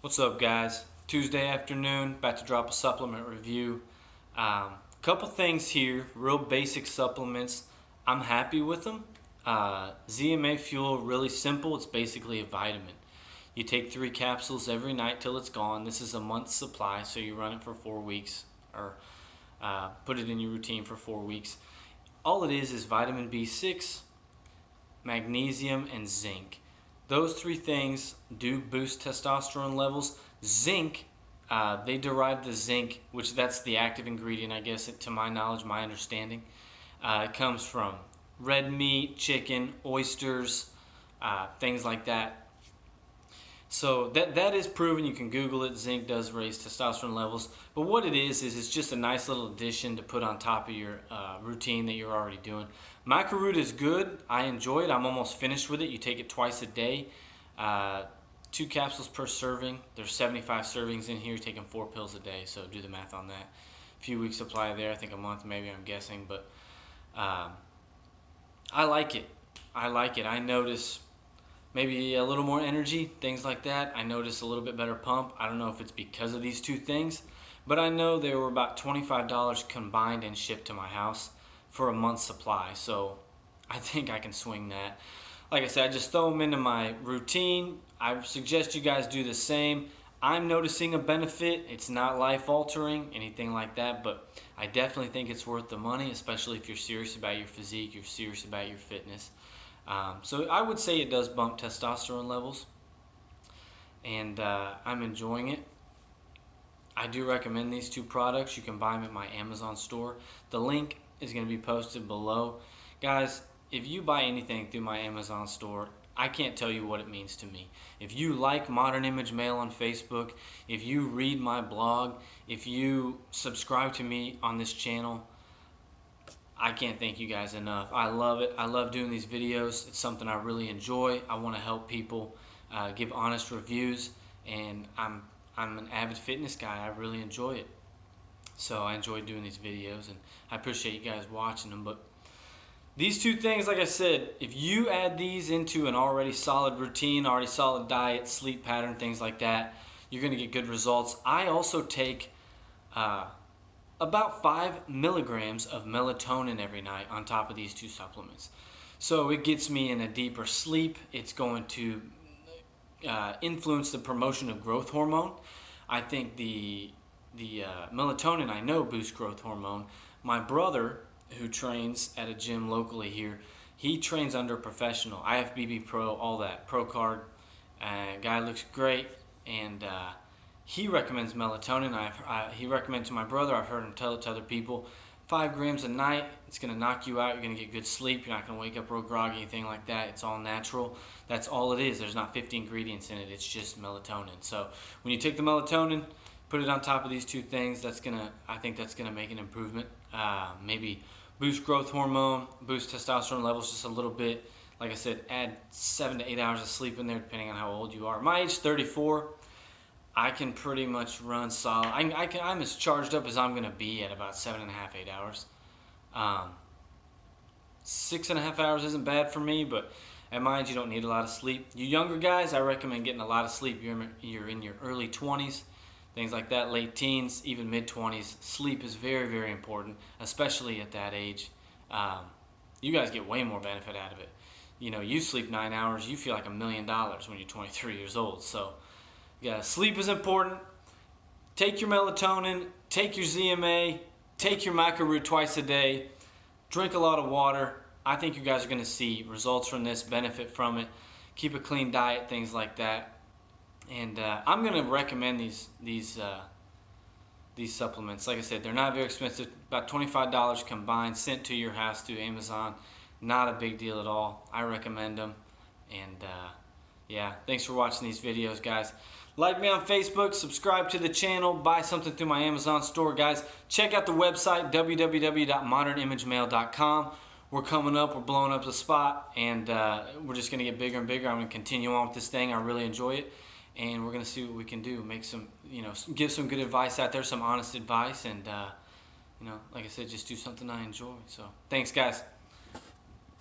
What's up, guys? Tuesday afternoon, about to drop a supplement review. Couple things here, real basic supplements. I'm happy with them. ZMA Fuel, really simple. It's basically a vitamin. You take 3 capsules every night till it's gone. This is a month's supply, so you run it for 4 weeks or put it in your routine for 4 weeks. All it is vitamin B6, magnesium, and zinc. Those 3 things do boost testosterone levels. Zinc, they derive the zinc, which that's the active ingredient, I guess, to my knowledge, my understanding. It comes from red meat, chicken, oysters, things like that. So that is proven. You can Google it. Zinc does raise testosterone levels. But what it is it's just a nice little addition to put on top of your routine that you're already doing. Maca Root is good. I enjoy it. I'm almost finished with it. You take it twice a day. 2 capsules per serving. There's 75 servings in here. You're taking 4 pills a day. So do the math on that. A few weeks supply there. I think a month maybe, I'm guessing. But I like it. I notice maybe a little more energy, things like that. I notice a little bit better pump. I don't know if it's because of these 2 things, but I know they were about $25 combined and shipped to my house for a month's supply. So I think I can swing that. Like I said, I just throw them into my routine. I suggest you guys do the same. I'm noticing a benefit. It's not life-altering, anything like that, but I definitely think it's worth the money, especially if you're serious about your physique, you're serious about your fitness. So I would say it does bump testosterone levels, and I'm enjoying it. I do recommend these 2 products. You can buy them at my Amazon store. The link is going to be posted below. Guys, if you buy anything through my Amazon store, I can't tell you what it means to me. If you like Modern Image Mail on Facebook, if you read my blog, if you subscribe to me on this channel, I can't thank you guys enough. I love it. I love doing these videos. It's something I really enjoy. I want to help people, give honest reviews, and I'm an avid fitness guy. I really enjoy it. So I enjoy doing these videos, and I appreciate you guys watching them. But these 2 things, like I said, if you add these into an already solid routine, already solid diet, sleep pattern, things like that, you're going to get good results. I also take about 5 milligrams of melatonin every night on top of these 2 supplements. So it gets me in a deeper sleep. It's going to influence the promotion of growth hormone. I think the melatonin, I know, boosts growth hormone. My brother, who trains at a gym locally here, he trains under a professional, IFBB Pro, all that, Pro Card. Guy looks great, and he recommends melatonin. He recommends to my brother. I've heard him tell it to other people. 5 grams a night. It's going to knock you out. You're going to get good sleep. You're not going to wake up real groggy, anything like that. It's all natural. That's all it is. There's not 50 ingredients in it. It's just melatonin. So when you take the melatonin, put it on top of these 2 things. I think that's going to make an improvement. Maybe boost growth hormone, boost testosterone levels just a little bit. Like I said, add 7 to 8 hours of sleep in there, depending on how old you are. My age, 34. I can pretty much run solid. I'm as charged up as I'm going to be at about 7.5, 8 hours. 6.5 hours isn't bad for me, but at my age, you don't need a lot of sleep. You younger guys, I recommend getting a lot of sleep. You're in your early 20s, things like that, late teens, even mid-20s. Sleep is very, very important, especially at that age. You guys get way more benefit out of it. You know, you sleep 9 hours, you feel like $1 million when you're 23 years old. So yeah, sleep is important. Take your melatonin, take your ZMA, take your Maca Root twice a day, drink a lot of water. I think you guys are going to see results from this, benefit from it. Keep a clean diet, things like that. And I'm going to recommend these supplements. Like I said, they're not very expensive, about $25 combined, sent to your house through Amazon. Not a big deal at all. I recommend them. And yeah, thanks for watching these videos, guys. Like me on Facebook, subscribe to the channel, buy something through my Amazon store, guys. Check out the website, www.modernimagemail.com. We're coming up, we're blowing up the spot, and we're just going to get bigger and bigger. I'm going to continue on with this thing. I really enjoy it, and we're going to see what we can do. Make some, give some good advice out there, some honest advice, and, like I said, just do something I enjoy. So, thanks, guys.